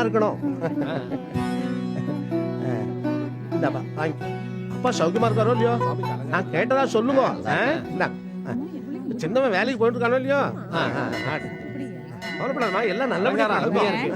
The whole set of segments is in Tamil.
இருக்கணும். இந்தாப்பா வாங்கி. அப்பா சௌக்கியமா இருக்காரோ இல்லையோ? நான் கேட்டதா சொல்லுங்க. சின்னவன் வேலைக்கு போயிட்டு இருக்கானோ இல்லையோ? கவலைப்படாதம்மா, எல்லாம் நல்லபடியா இருக்கு.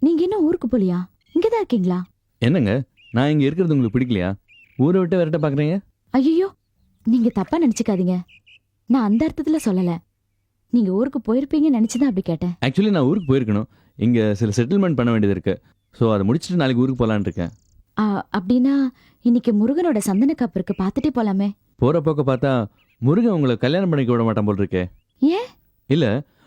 நீங்க என்ன ஊருக்கு போலியா? இங்கதான் இருக்கீங்களா? என்னங்க, நான் இங்க இருக்கிறது உங்களுக்கு பிடிக்கலையா? ஊரை விட்டு விரட்ட பாக்குறீங்க? ஐயோ, நீங்க தப்பா நினைச்சுக்காதீங்க. நான் அந்த அர்த்தத்துல சொல்லல. நீங்க ஊருக்கு போயிருப்பீங்கன்னு நினைச்சுதான் அப்படி கேட்டேன். ஆக்சுவலி நான் ஊருக்கு போயிருக்கணும். இங்க சில செட்டில்மெண்ட் பண்ண வேண்டியது இருக்கு. ஸோ அதை முடிச்சுட்டு நாளைக்கு ஊருக்கு போலான்னு இருக்கேன். அப்படின்னா இன்னைக்கு முருகனோட சந்தன காப்பு இருக்கு, பார்த்துட்டே போலாமே. போற போக்க பார்த்தா முருகன் உங்களை கல்யாணம் பண்ணிக்க விட மாட்டான் போல் இருக்கே. ஏன்? இல்ல,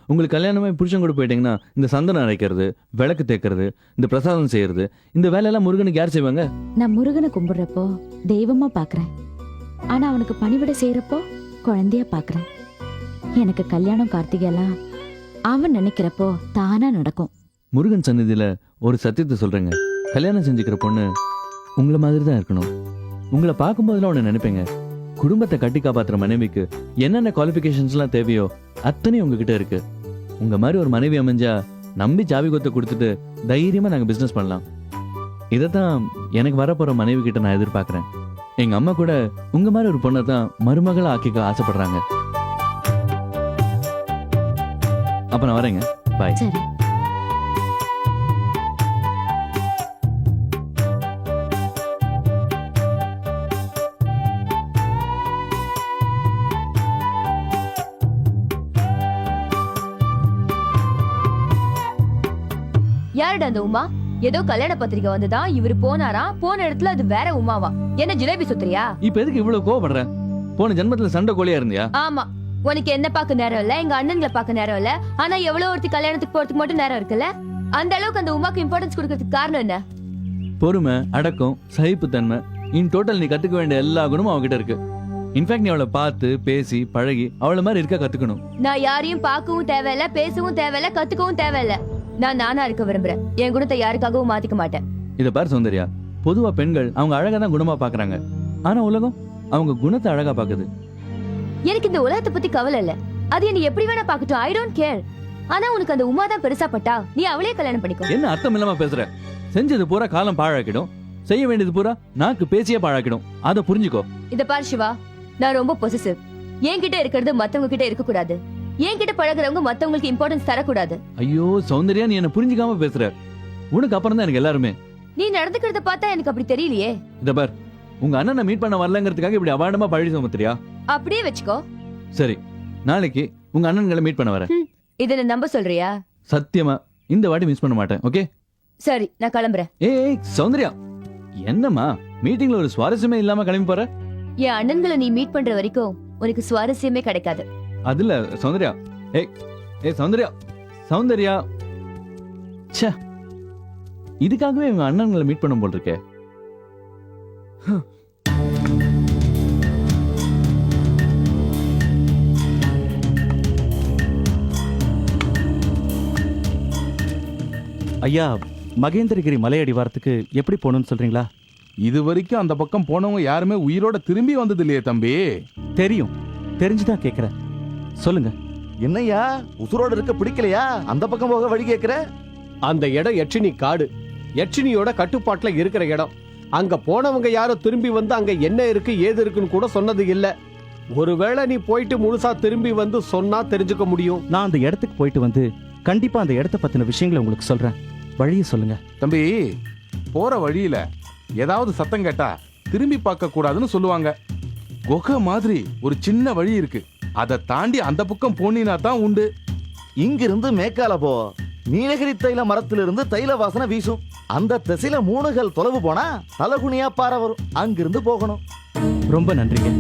உங்களுக்கு கல்யாணமே புருஷன் கூட போயிட்டீங்கன்னா இந்த சந்தனம் அரைக்கிறது, விளக்கு தேக்கிறது, இந்த பிரசாதம் செய்யறது, இந்த வேலையெல்லாம் முருகனுக்கு யார் செய்வாங்க? நான் முருகனை கும்பிடுறப்போ தெய்வமா பாக்குறேன். ஆனா அவனுக்கு பணிவிட செய்யறப்போ குழந்தையா பாக்குறேன். எனக்கு கல்யாணம் கார்த்திகையெல்லாம் அவன் நினைக்கிறப்போ தானா நடக்கும். முருகன் சந்நிதியில ஒரு சத்தியத்தை சொல்றேங்க. கல்யாணம் செஞ்சுக்கிற பொண்ணு உங்களை மாதிரி தான் இருக்கணும். உங்களை பார்க்கும்போதெல்லாம் ஒன்று நினைப்பேங்க, குடும்பத்தை கட்டி காப்பாத்துற மனைவிக்கு என்னென்ன குவாலிஃபிகேஷன்ஸ்லாம் தேவையோ அத்தனையும் உங்ககிட்ட இருக்கு. உங்க மாதிரி ஒரு மனைவி அமைஞ்சா நம்பி ஜாவி கொத்த கொடுத்துட்டு தைரியமா நாங்க பிசினஸ் பண்ணலாம். இதைத்தான் எனக்கு வரப்போற மனைவி கிட்ட நான் எதிர்பார்க்கிறேன். எங்க அம்மா கூட உங்க மாதிரி ஒரு பொண்ணை தான் மருமகளை ஆக்கிக்க ஆசைப்படுறாங்க. அப்ப நான் வரேங்க. பாய். சரி. யாருடா அந்த உமா? ஏதோ கல்யாண பத்திரிக்கை வந்ததா, இவரு போனாரா, போன இடத்துல அது வேற உமாவா? என்ன ஜிலேபி சுத்துறியா? இப்ப எதுக்கு இவ்வளவு கோவப்படுற? போன ஜென்மத்துல சண்டை கோழியா இருந்தியா? ஆமா, உனக்கு என்ன பார்க்க நேரம் இல்ல, எங்க அண்ணன்களை பார்க்க நேரம் இல்ல. ஆனா எவ்வளவு ஒருத்தி கல்யாணத்துக்கு போறதுக்கு மட்டும் நேரம் இருக்குல்ல. அந்த அளவுக்கு அந்த உமாக்கு இம்பார்ட்டன்ஸ் கொடுக்கறதுக்கு காரணம் என்ன? பொறுமை, அடக்கம், சகிப்புத்தன்மை, இன் டோட்டல் நீ கத்துக்க வேண்டிய எல்லா குணமும் அவகிட்ட இருக்கு. இன்ஃபேக்ட் நீ அவளை பார்த்து பேசி பழகி அவளை மாதிரி இருக்க கத்துக்கணும். நான் யாரையும் பார்க்கவும் தேவையில்ல, பேசவும் தேவையில்ல, கத்துக்கவும் தேவையில்ல. நான் நானா இருக்க விரும்புறேன். என் குணத்தை யாருக்காகவும் மாத்திக்க மாட்டேன். இத பாரு சௌந்தர்யா, பொதுவா பெண்கள் அவங்க அழகா தான் குணமா பாக்குறாங்க. ஆனா உலகம் அவங்க குணத்தை அழகா பாக்குது. எனக்கு இந்த உலகத்தை பத்தி கவலை இல்ல. அது என்ன எப்படி வேணா பாக்கட்டும், ஐ டோன்ட் கேர். ஆனா உனக்கு அந்த உமா தான் பெருசா பட்டா, நீ அவளே கல்யாணம் பண்ணிக்கோ. என்ன அர்த்தம் இல்லாம பேசுற? செஞ்சது பூரா காலம் பாழாக்கிடும், செய்ய வேண்டியது பூரா நாக்கு பேசியே பாழாக்கிடும். அதை புரிஞ்சுக்கோ. இத பாரு சிவா, நான் ரொம்ப பொசிசிவ். என்கிட்ட இருக்கிறது மத்தவங்க கிட்ட இருக்க கூடாது. என்கிட்ட பழகுறவங்க மத்தவங்களுக்கு இம்பார்ட்டன்ஸ் தரக்கூடாது. ஐயோ சௌந்தர்யா, நீ என்ன புரிஞ்சுக்காம பேசுற. உனக்கு அப்புறம் தான் எனக்கு எல்லாருமே. நீ நடந்துக்கிறத பார்த்தா எனக்கு அப்படி தெரியலையே. இத பார், உங்க அண்ணனை மீட் பண்ண வரலங்கிறதுக்காக இப்படி அவாண்டமா பழி சுமத்துறியா? அப்படியே வச்சுக்கோ. சரி, நாளைக்கு உங்க அண்ணன்களை மீட் பண்ண வரேன். இத நான் நம்ப சொல்றியா? சத்தியமா இந்த வாட்டி மிஸ் பண்ண மாட்டேன். ஓகே சரி, நான் கிளம்புறேன். ஏய் சௌந்தர்யா, என்னம்மா மீட்டிங்ல ஒரு சுவாரஸ்யமே இல்லாம கிளம்பி போற? என் அண்ணன்களை நீ மீட் பண்ற வரைக்கும் உனக்கு சுவாரஸ்யமே கிடைக்காது. அதுல சௌந்தர்யா, சௌந்தர்யா, சௌந்தர்யா, ச்சே, இதுக்காகவே இவங்க அண்ணன்களை மீட் பண்ணும் போல் இருக்கே. ஐயா, மகேந்திரகிரி மலையடிவாரத்துக்கு எப்படி போகணும்னு சொல்றீங்களா? இது வரைக்கும் அந்த பக்கம் போனவங்க யாருமே உயிரோட திரும்பி வந்தது இல்லையே தம்பி. தெரியும், தெரிஞ்சுதான் கேக்குறேன். சொல்லுங்க. என்னையா உசுரோட இருக்க பிடிக்கலையா? அந்த பக்கம் போக வழி கேக்குற? அந்த இடம் யட்சினி காடு, யட்சினியோட கட்டுப்பாட்டுல இருக்கிற இடம். அங்க போனவங்க யாரும் திரும்பி வந்து அங்க என்ன இருக்கு ஏது இருக்குன்னு கூட சொன்னது இல்ல. ஒருவேளை நீ போயிட்டு முழுசா திரும்பி வந்து சொன்னா தெரிஞ்சுக்க முடியும். நான் அந்த இடத்துக்கு போயிட்டு வந்து கண்டிப்பா அந்த இடத்த பத்தின விஷயங்களை உங்களுக்கு சொல்றேன். வழியை சொல்லுங்க. தம்பி, போற வழியில ஏதாவது சத்தம் கேட்டா திரும்பி பார்க்க கூடாதுன்னு சொல்லுவாங்க. குகை மாதிரி ஒரு சின்ன வழி இருக்கு. அதை தாண்டி அந்த பக்கம் போனீனா தான் உண்டு. இங்கிருந்து மேக்கால போ. நீலகிரி தைல மரத்திலிருந்து தைல வாசனை வீசும். அந்த திசையில 3 கல் தொலைவு போனா தலகுனியா பாறை வரும். அங்கிருந்து போகணும். ரொம்ப நன்றிங்க.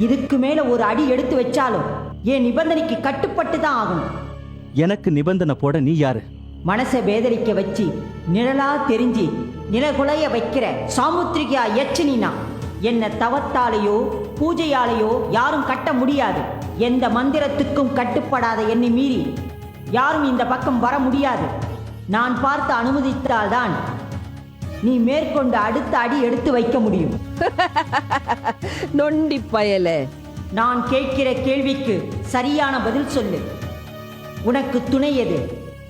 இதுக்கு மேல ஒரு அடி எடுத்து வச்சாலும் என் நிபந்தனைக்கு கட்டுப்பட்டு தான் ஆகணும். எனக்கு நிபந்தனை போட நீ யாரு? மனசை வேதரிக்க வச்சு நிழலா தெரிஞ்சு நிலகுலைய வைக்கிற சாமுத்திரிகா யட்சினா. என்ன தவத்தாலேயோ பூஜையாலேயோ யாரும் கட்ட முடியாது. எந்த மந்திரத்துக்கும் கட்டுப்படாத என்னை மீறி யாரும் இந்த பக்கம் வர முடியாது. நான் பார்த்து அனுமதித்தால்தான் நீ மேற்கொண்டு அடுத்த அடி எடுத்து வைக்க முடியும். நொண்டி பயலே, நான் கேட்கிற கேள்விக்கு சரியான பதில் சொல்லு. உனக்கு துணை எது?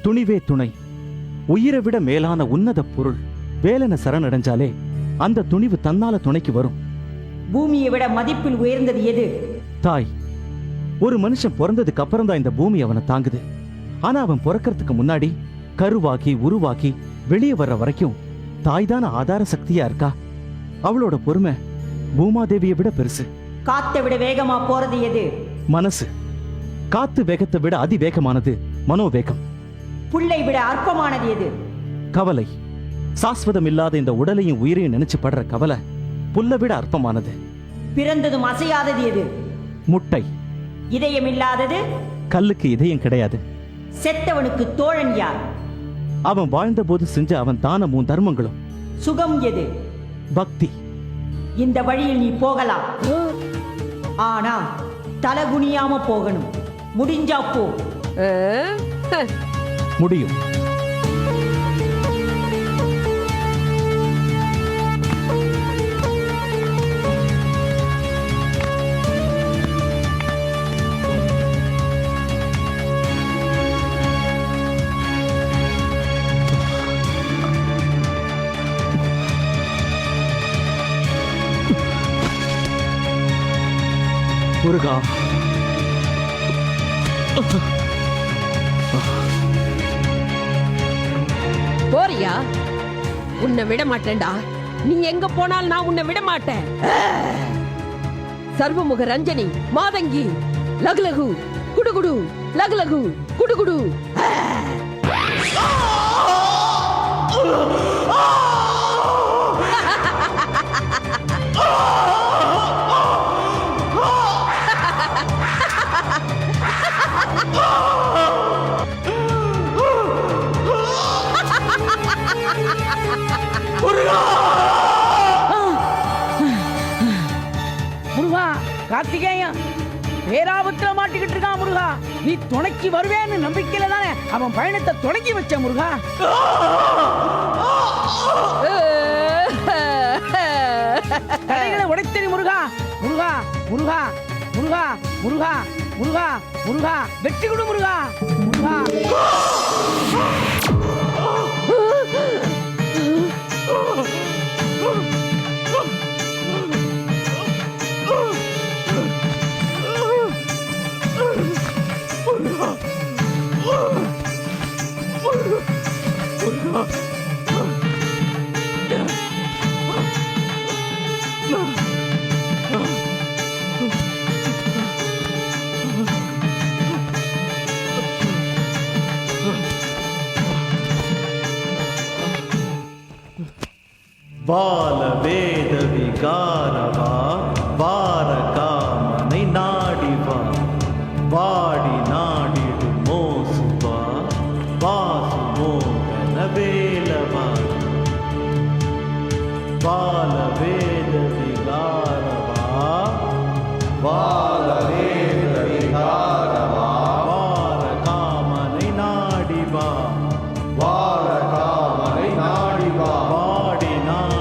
துணிவே துணை. உயிரை விட மேலான உன்னத பொருள் வேலனை சரணடைஞ்சாலே அந்த துணிவு தன்னால துணைக்கு வரும். பூமியை விட மதிப்பில் உயர்ந்தது எது? தாய். ஒரு மனுஷன் பிறந்ததுக்கு அப்புறம் தான் இந்த பூமி அவனை தாங்குது. ஆனா அவன் பிறக்கிறதுக்கு முன்னாடி கருவாக்கி உருவாக்கி வெளியே வர்ற வரைக்கும் தாய் தான ஆதார சக்தியா இருக்கா. அவளோட பொறுமை பூமாதேவியை விட பெருசு. காத்தை விட வேகமா போறது எது? மனசு. காத்து வேகத்தை விட அதிவேகமானது மனோவேகம். புல்லை விட அற்பமானது எது? கவலை. சாஸ்வதம் இல்லாத இந்த உடலையும் உயிரையும் நினைச்சு படுற கவலை புல்லை விட அற்பமானது. பிறந்ததும் அசையாதது எது? முட்டை. இதயம் இல்லாதது? கல்லுக்கு இதயம் கிடையாது. செத்தவனுக்கு தோழன் யார்? அவன் வாழ்ந்த போது செஞ்ச அவன் தானமும் தர்மங்களும். சுகம் எது? பக்தி. இந்த வழியில் நீ போகலாம். ஆனா தலகுனியாம போகணும். முடிஞ்சா போ. முடியும். முருகா. போறியா? உன்னை விட மாட்டேன்டா. நீ எங்க போனாலும் நான் உன்னை விட மாட்டேன். சர்வமுக ரஞ்சனி மாதங்கி லகுலகு குடுகுடு லகுலகு குடுகுடு. முருகா, கார்த்திகேயன் பேராபத்துல மாட்டிக்கிட்டு இருக்கான். முருகா, நீ துணைக்கு வருவேன்னு நம்பிக்கையில தானே அவன் பயணத்தை தொடங்கி வச்ச. முருகா, தடைகளை உடைத்தறி. முருகா முருகா முருகா முருகா முருகா முருகா முருகா வெற்றி கொடு. முருகா முருகா. வால வேத விகாரவா வார காமனை நாடிவா வாடி நாடிடு மோசுவா வாசு மோகன வேலவா வால வேத விகாரவா வால வேத விகாரவா வார காமனை நாடிவா வார காமனை நாடிவா வாடி நாடி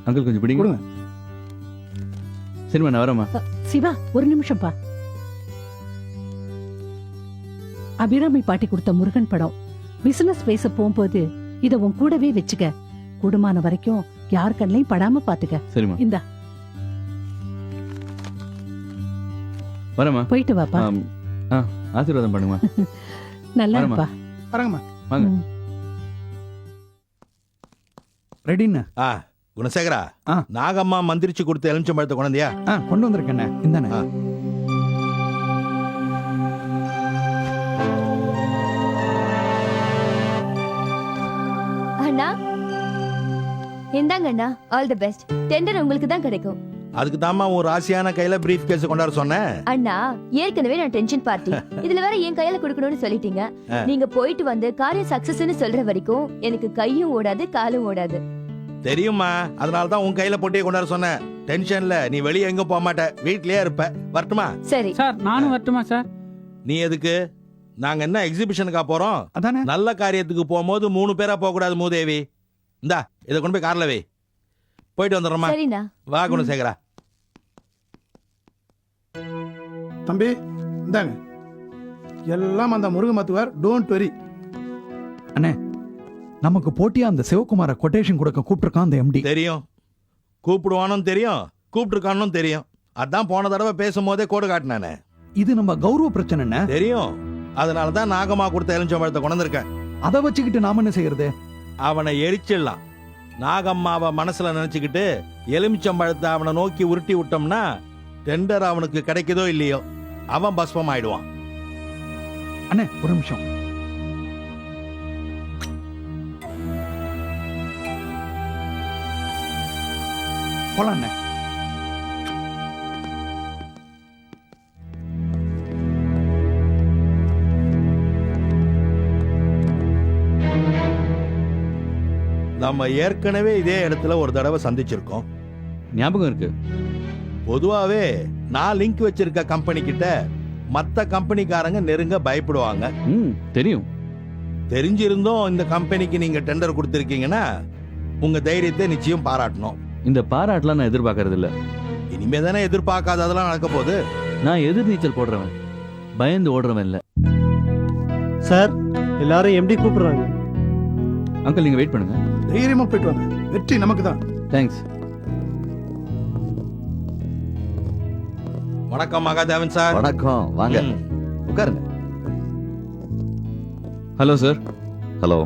அங்கிள் கொஞ்சம் பிடிங்க. கொடுங்க. சரிம்மா நான் வரேம்மா. சிவா ஒரு நிமிஷம் பா. அபிராமி பாட்டி கொடுத்த முருகன் படம் பிசினஸ் பேச போகும்போது இத உன் கூடவே வச்சுக்க. கூடுமான வரைக்கும் யார் கண்ணையும் படாம பாத்துக்க. சரிம்மா இந்தா வரேம்மா. போயிட்டு வாப்பா. ஆசீர்வாதம் பண்ணுமா. நல்லா வரேம்மா. இருப்பா. வரங்கம்மா. வாங்க. ரெடின்னு குணசேகரா, ஆ. நாகம்மா மந்திரிச்சு கொடுத்த எலுமிச்சம்பழத்தை கொண்டாந்தியா? கொண்டு வந்திருக்கேண்ணே. இந்தானே. அண்ணா இந்தாங்க அண்ணா, ஆல் தி பெஸ்ட். டெண்டர் உங்களுக்கு தான் கிடைக்கும். அதுக்கு தாமா ஒரு ராசியான கையில பிரீஃப் கேஸ் கொண்டாட சொன்னேன். அண்ணா ஏற்கனவே நான் டென்ஷன் பார்ட்டி, இதுல வேற என் கையில கொடுக்கணும்னு சொல்லிட்டீங்க. நீங்க போயிட்டு வந்து காரியம் சக்சஸ்னு சொல்ற வரைக்கும் எனக்கு கையும் ஓடாது காலும் ஓடாது. தெரியுமா, அதனால தான் உன் கையில போட்டே கொண்டாட சொன்னேன். டென்ஷன்ல நீ வெளியே எங்க போக மாட்ட, வீட்லயே இருப்ப. வரட்டுமா? சரி சார் நானும் வரட்டுமா சார்? நீ எதுக்கு? நாங்க என்ன எக்ஸிபிஷனுக்கா போறோம்? அதானே. நல்ல காரியத்துக்கு போகும்போது 3 பேரா போக கூடாது மூதேவி. இந்தா இதை கொண்டு போய் கார்ல வை. போயிட்டு வந்துடுறோமா? சரிண்ணா. வா குணசேகரா. தம்பி இந்தாங்க, எல்லாம் அந்த முருக மத்துவார். Don't worry. அண்ணே, நமக்கு போட்டியா அந்த சிவகுமார கொட்டேஷன் கொடுக்க கூப்பிட்டுருக்கான் அந்த எம்டி. தெரியும், கூப்பிடுவானும் தெரியும், கூப்பிட்டுருக்கானும் தெரியும். அதான் போன தடவை பேசும்போதே கோடு காட்டினானே. இது நம்ம கௌரவ பிரச்சனை. தெரியும், அதனாலதான் நாகம்மா கொடுத்த எலுமிச்சம்பழத்தை கொண்டு வந்திருக்கேன். அதை வச்சுக்கிட்டு நாம என்ன செய்யறது? அவனை எரிச்சிடலாம். நாகம்மாவை மனசுல நினைச்சுக்கிட்டு எலுமிச்சம்பழத்தை அவனை நோக்கி உருட்டி விட்டோம்னா டெண்டர் அவனுக்கு கிடைக்குதோ இல்லையோ அவன் பஸ்பம் ஆயிடுவான். அண்ணே ஒரு நிமிஷம். போலாம் அண்ணே. நம்ம ஏற்கனவே இதே இடத்துல ஒரு தடவை சந்திச்சிருக்கோம். ஞாபகம் இருக்கு. பொதுவாவே நான் லிங்க் வச்சிருக்க கம்பெனி கிட்ட மத்த கம்பெனிக்காரங்க நெருங்க பயப்படுவாங்க. தெரியும். தெரிஞ்சிருந்தோம் இந்த கம்பெனிக்கு நீங்க டெண்டர் கொடுத்திருக்கீங்கன்னா உங்க தைரியத்தை நிச்சயம் பாராட்டணும். இந்த பாராட்டலாம் நான் எதிர்பார்க்கறது இல்ல. இனிமே தானே எதிர்பார்க்காததெல்லாம் நடக்க போகுது. நான் எதிர் நீச்சல் போடுறவன், பயந்து ஓடுறவன் இல்ல. சார் எல்லாரும் எம்டி கூப்பிடுறாங்க. அங்கிள் நீங்க வெயிட் பண்ணுங்க. தைரியமா போயிட்டு வாங்க, வெற்றி நமக்கு தான். தேங்க்ஸ். வணக்கம் மகாதேவன் சார். வணக்கம், வாங்க உட்காருங்க. Hello sir. Hello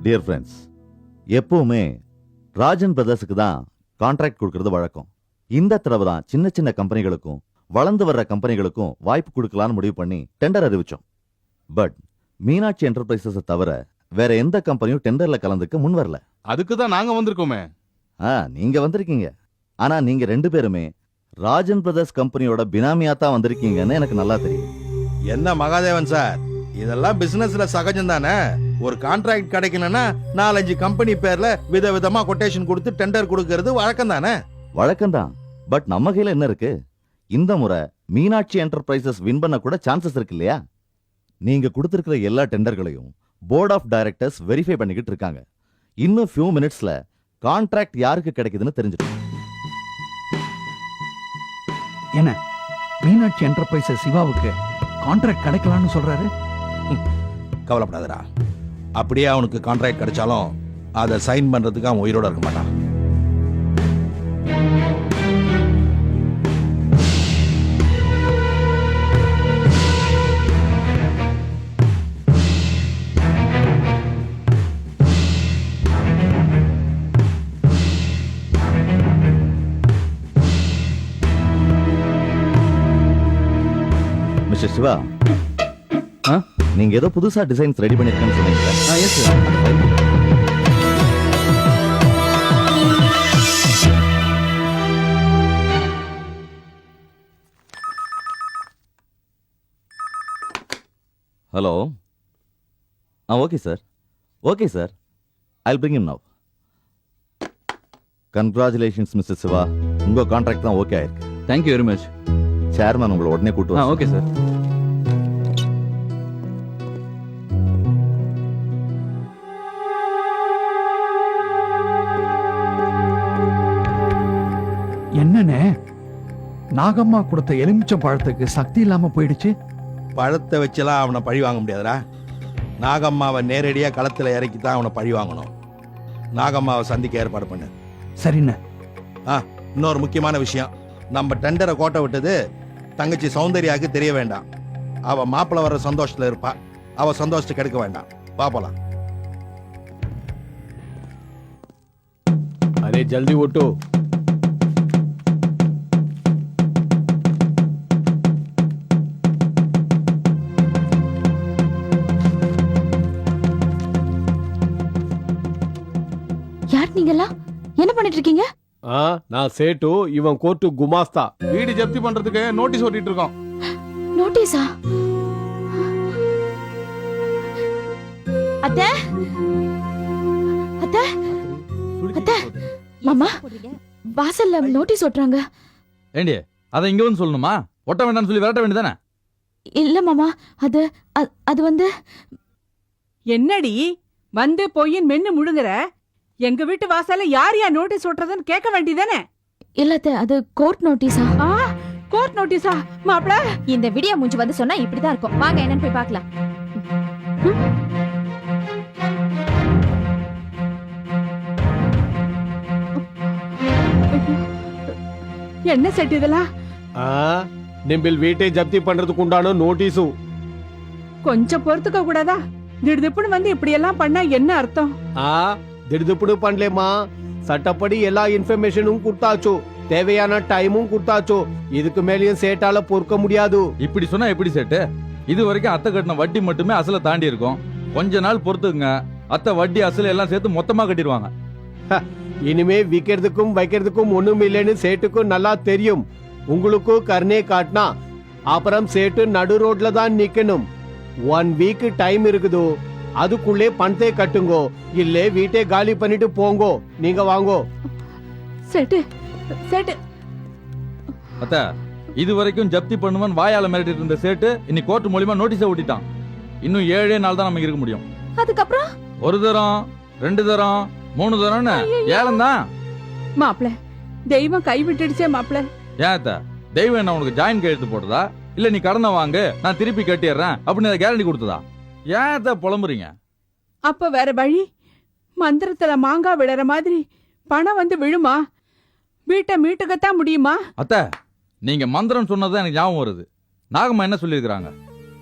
dear friends, எப்பவுமே ராஜன் பிரதர்ஸுக்கு தான் கான்ட்ராக்ட் கொடுக்கறது வழக்கம். இந்த தடவை தான் சின்ன சின்ன கம்பெனிகளுக்கும் வளர்ந்து வர்ற கம்பெனிகளுக்கும் வாய்ப்பு கொடுக்கலான்னு முடிவு பண்ணி டெண்டர் அறிவிச்சோம். பட் மீனாட்சி என்டர்பிரைசஸ் தவிர வேற எந்த கம்பெனியும் டெண்டர்ல கலந்துக்க முன் வரல. அதுக்கு தான் நாங்க வந்திருக்கோமே. நீங்க வந்திருக்கீங்க. ஆனா நீங்க 2 பேருமே ராஜன் பிரதர்ஸ் கம்பெனியோட பினாமியா தான் வந்திருக்கீங்கன்னு எனக்கு நல்லா தெரியும். என்ன மகாதேவன் சார், இதெல்லாம் பிசினஸ்ல சகஜம் தானே. ஒரு கான்ட்ராக்ட் கிடைக்கலன்னா 4-5 கம்பெனி பேர்ல விதவிதமா கொட்டேஷன் கொடுத்து டெண்டர் கொடுக்கறது வழக்கம் தானே. வழக்கம் தான். பட் நம்ம கையில என்ன இருக்கு? இந்த முறை மீனாட்சி என்டர்பிரைசஸ் வின் பண்ண கூட சான்சஸ் இருக்கு இல்லையா? நீங்க கொடுத்திருக்கிற எல்லா டெண்டர்களையும் போர்ட் ஆஃப் டைரக்டர்ஸ் வெரிஃபை பண்ணிக்கிட்டு இருக்காங்க. இன்னும் ஃபியூ மினிட்ஸ்ல கான்ட்ராக்ட் யாருக்கு கிடைக்குதுன்னு தெரிஞ்சிடும். என்ன மீனாட்சி என்டர்பிரைசஸ் சிவாவுக்கு கான்ட்ராக்ட் கிடைக்கலாம்னு சொல்றாரு? கவலைப்படாதடா. அப்படியே அவனுக்கு கான்ட்ராக்ட் கிடைச்சாலும் அதை சைன் பண்றதுக்கு அவன் உயிரோட இருக்க மாட்டான். மிஸ்டர் சிவா, நீங்க ஏதோ புதுசா டிசைன்ஸ் ரெடி பண்ணிருக்கேன்னு சொன்னீங்க. Yes sir. Hello. Okay sir, okay sir, I'll bring him now. Congratulations mister Siva, உங்க கான்ட்ராக்ட் தான் ஓகே ஆயிருக்கு. Thank you very much. சேர்மன் உங்களை உடனே கூட்டு வர. Okay sir. நாகம்மா கொடுத்த எலுமிச்சம் பழத்துக்கு சக்தி இல்லாம போயிடுச்சு. பழத்தை வச்செல்லாம் அவனை பழி வாங்க முடியாதுடா. நாகம்மாவை நேரடியா களத்துல இறக்கி தான் அவனை பழி வாங்கணும். நாகம்மாவை சந்திக்க ஏற்பாடு பண்ணு. சரிண்ண. இன்னொரு முக்கியமான விஷயம், நம்ம டெண்டரை கோட்டை விட்டது தங்கச்சி சௌந்தர்யாவுக்கு தெரிய வேண்டாம். அவ மாப்பிள்ளை வர்ற சந்தோஷத்துல இருப்பா. அவ சந்தோஷத்தை கெடுக்க வேண்டாம். பாப்பலாம். अरे जल्दी उठो। யார் நீங்களா? என்ன பண்ணிட்டு இருக்கீங்க? நான் சேட்டு, இவன் கோர்ட்டு குமாஸ்தா. வீடு ஜப்தி பண்றதுக்கு நோட்டீஸ் ஓட்டிட்டு இருக்கோம். நோட்டீஸா? அத்தை அத்தை அத்தை, மாமா வாசல்ல நோட்டீஸ் ஒட்டுறாங்க. ஏண்டி அதை இங்க வந்து சொல்லணுமா? ஒட்ட வேண்டாம்னு சொல்லி விரட்ட வேண்டியதானே? இல்ல மாமா, அது அது வந்து என்னடி வந்து போய் மென்னு முழுங்குற? எங்க வீட்டு வாசல்ல யார் யார் நோட்டீஸ் ஒட்டுறதுன்னு கேட்க வேண்டியதானே? இல்ல அத்தை, அது கோர்ட் நோட்டீஸா? கோர்ட் நோட்டீஸா? மாப்ள, இந்த விடியா மூஞ்சி வந்து சொன்னா இப்படிதான் இருக்கும். வாங்க என்னன்னு போய் பார்க்கலாம். என்ன செட் இதெல்லாம்? நிம்பில் வீட்டை ஜப்தி பண்றதுக்கு உண்டான நோட்டீஸும். கொஞ்சம் பொறுத்துக்க கூடாதா? திடுதிப்புன்னு வந்து இப்படி எல்லாம் பண்ணா என்ன அர்த்தம்? திடுதிப்புடு பண்ணலேமா, சட்டப்படி எல்லா இன்ஃபர்மேஷனும் கொடுத்தாச்சோ, தேவையான டைமும் கொடுத்தாச்சோ. இதுக்கு மேலேயும் சேட்டால பொறுக்க முடியாது. இப்படி சொன்னா எப்படி சேட்டு? இது வரைக்கும் அத்தை கட்டின வட்டி மட்டுமே அசலை தாண்டி இருக்கும். கொஞ்ச நாள் பொறுத்துங்க, அத்தை வட்டி அசல் எல்லாம் சேர்த்து மொத்தமா கட்டிடுவாங்க. இனிமே விக்கிறதுக்கும் வைக்கிறதுக்கும் ஒண்ணும் இல்லைன்னு சேட்டுக்கும் நல்லா தெரியும். உங்களுக்கும் கருணை காட்டினா அப்புறம் சேட்டு நடு ரோட்ல தான் நிக்கணும். 1 வீக் டைம் இருக்குதோ, அதுக்குள்ளே பணத்தை கட்டுங்கோ, இல்ல வீட்டை காலி பண்ணிட்டு போங்கோ. நீங்க வாங்கோ. Set set. அத்தை, இது வரைக்கும் ஜப்தி பண்ணுவன் வாயால மிரட்டிட்டு இருந்த சேட்டு இன்னைக்கு கோர்ட் மூலியமா நோட்டீஸை ஓட்டிட்டான். இன்னும் 7 நாள் தான் நமக்கு இருக்க முடியும். அதுக்கப்புறம் ஒரு தரம், 2 தரம், 3 தரம்னு ஏலம் தான். மாப்ள, தெய்வம் கை விட்டுடுச்சே மாப்ள. ஏன் அத்தை, தெய்வம் என்ன உனக்கு ஜாயின் கையெழுத்து போட்டதா? இல்ல நீ கடனை வாங்கு நான் திருப்பி கட்டிடுறேன் அப்படின்னு கேரண்டி கொடுத்ததா? ஏன் அத்தை புலம்புறீங்க? அப்ப வேற வழி? மந்திரத்துல மாங்காய் விழற மாதிரி பணம் வந்து விழுமா? வீட்டை மீட்டுக்கத்தான் முடியுமா? அத்தை, நீங்க மந்திரம் சொன்னதான் எனக்கு ஞாபகம் வருது. நாகம்மா என்ன சொல்லியிருக்கிறாங்க?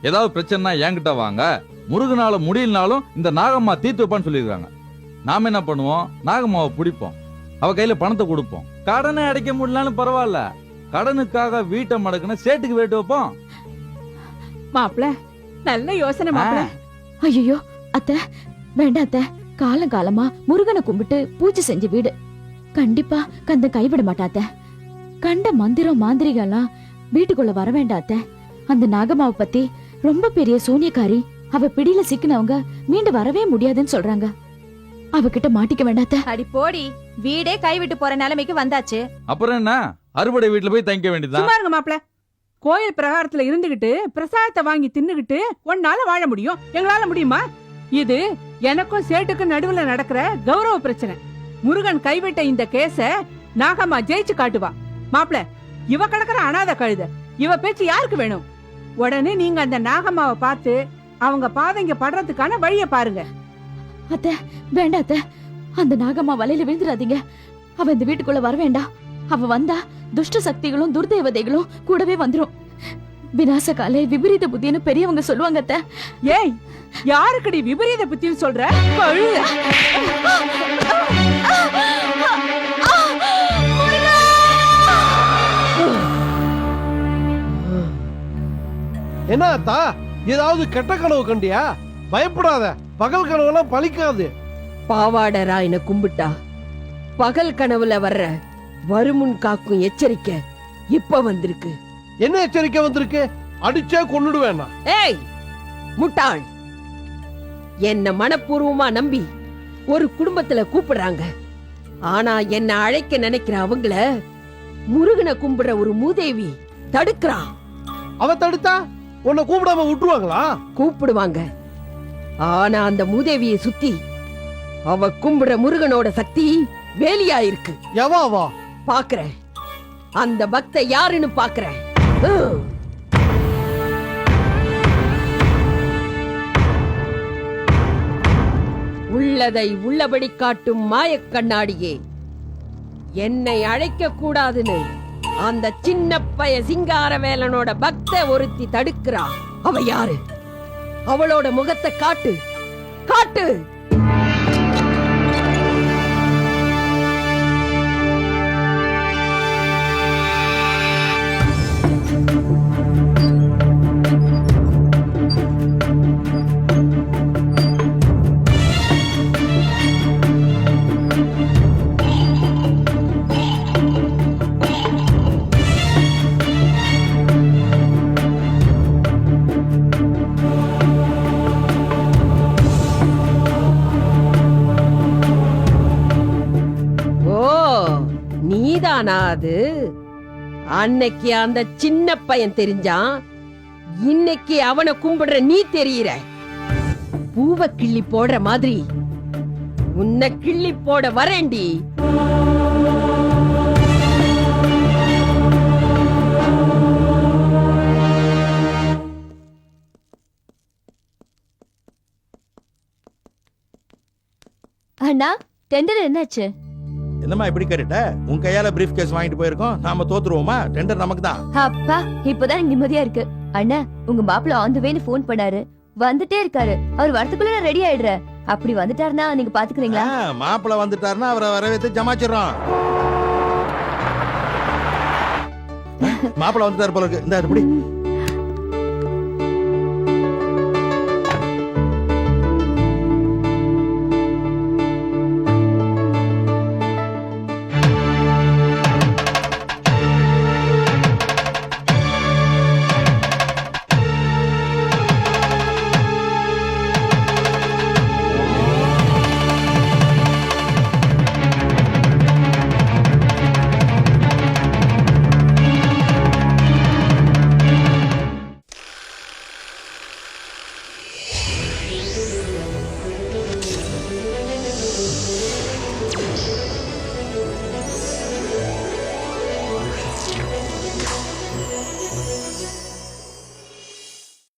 ஏதாவது பிரச்சனைனா என்கிட்ட வாங்க, முருகனால முடியலனாலும் இந்த நாகம்மா தீர்த்து வைப்பான்னு சொல்லியிருக்காங்க. நாம என்ன பண்ணுவோம்? நாகம்மாவை பிடிப்போம், அவ கையில பணத்தை கொடுப்போம். கடனை அடைக்க முடியலனாலும் பரவாயில்ல, கடனுக்காக வீட்டை மடக்குன சேட்டுக்கு வேட்டு வைப்போம். மாப்ள, நல்ல யோசனை மாப்ள. ஐயோ அத்தை, வேண்டாம் அத்தை. காலம் காலமா முருகனை கும்பிட்டு பூஜை செஞ்ச வீடு. கண்டிப்பா கந்த கைவிட மாட்டாத்த. கண்ட மந்திரம் மாந்திரிகெல்லாம் வீட்டுக்குள்ள வர வேண்டாத்த. அந்த நாகம்மாவை பத்தி ரொம்ப பெரிய சூனியக்காரி. அவ பிடியில சிக்கினவங்க மீண்டு வரவே முடியாதுன்னு சொல்றாங்க. அவகிட்ட மாட்டிக்க வேண்டாத்த. அடி போடி, வீடே கைவிட்டு போற நிலைமைக்கு வந்தாச்சு. அப்புறம் என்ன, அறுபடை வீட்டுல போய் தங்கிக்க வேண்டியதுதான். சும்மா இருங்க மாப்ள. கோயில் பிரகாரத்துல இருந்துகிட்டு பிரசாதத்தை வாங்கி தின்னுகிட்டு ஒன்னால வாழ முடியும், எங்களால முடியுமா? இது எனக்கும் சேட்டுக்கும் நடுவுல நடக்கிற கௌரவ பிரச்சனை. முருகன் கைவிட்ட இந்த கேஸ நாகம்மா ஜெயிச்சு காட்டுவா. மாப்ள, இவ கிடக்குற அனாதை கழுத, இவ பேச்சு யாருக்கு வேணும்? உடனே நீங்க அந்த நாகம்மாவை பார்த்து அவங்க பாதைங்க படுறதுக்கான வழிய பாருங்க. அத்த, வேண்டாம் அத்த. அந்த நாகம்மா வலையில விழுந்துடாதீங்க. அவ இந்த வீட்டுக்குள்ள வர வேண்டாம். அவ வந்தா துஷ்ட சக்திகளும் துர்தேவதைகளும் கூடவே வந்துரும். விநாச காலே விபரீத புத்தின்னு பெரியவங்க சொல்லுவாங்க அத்த. ஏய், யாருக்கடி விபரீத புத்தின்னு சொல்ற? கழுத. என்ன அத்தா, ஏதாவது கெட்ட கனவு கண்டியா? பயப்படாத, பகல் கனவுலாம் பலிக்காது. பாவாட ராயனை கும்பிட்டா பகல் கனவுல வர்ற வருமுன் காக்கும் எச்சரிக்கை இப்ப வந்திருக்கு. என்ன எச்சரிக்கை வந்திருக்கு? அடிச்சே கொன்னுடுவேனா? ஏய் முட்டாள், என்ன மனப்பூர்வமா நம்பி ஒரு குடும்பத்துல கூப்பிடுறாங்க. ஆனா என்ன அழைக்க நினைக்கிற அவங்கள முருகனை கும்பிடுற ஒரு மூதேவி தடுக்கிறான். அவ தடுத்தா உன்னை கூப்பிடாம விட்டுருவாங்களா? கூப்பிடுவாங்க. ஆனா அந்த மூதேவியை சுத்தி அவ கும்பிடுற முருகனோட சக்தி வேலியா இருக்கு. எவாவா? பாக்குறேன். அந்த பக்த யாருன்னு பாக்குறேன். உள்ளதை உள்ளபடி காட்டும் மாயக் கண்ணாடியே, என்னை அழைக்க கூடாதுன்னு அந்த சின்ன பைய சிங்காரவேலனோட பக்த ஒருத்தி தடுக்கிறா. அவ யாரு? அவளோட முகத்தை காட்டு, காட்டு. நீதானா அது? அன்னைக்கு அந்த சின்ன பையன் தெரிஞ்சான், இன்னைக்கு அவனை கும்பிடுற நீ தெரியுற. பூவ கிள்ளி போடுற மாதிரி உன்னை கிள்ளி போட வரேண்டி. அண்ணா, டெண்டர் என்னாச்சு? என்னம்மா இப்படி கேட்டுட்ட? உன் கையால பிரீஃப் கேஸ் வாங்கிட்டு போயிருக்கோம், நாம தோத்துருவோமா? டெண்டர் நமக்கு தான். அப்பா, இப்பதான் எனக்கு நிம்மதியா இருக்கு. அண்ணா, உங்க மாப்பிள்ள ஆன் தி வேன்னு ஃபோன் பண்ணாரு, வந்துட்டே இருக்காரு. அவர் வரதுக்குள்ள நான் ரெடி ஆயிடுறேன். அப்படி வந்துட்டாருன்னா நீங்க பாத்துக்கிறீங்களா? மாப்பிள்ள வந்துட்டாருன்னா அவரை வரவேற்று ஜமாச்சிடுறோம். மாப்பிள்ள வந்துட்டாரு போல இருக்கு. இந்த இப்படி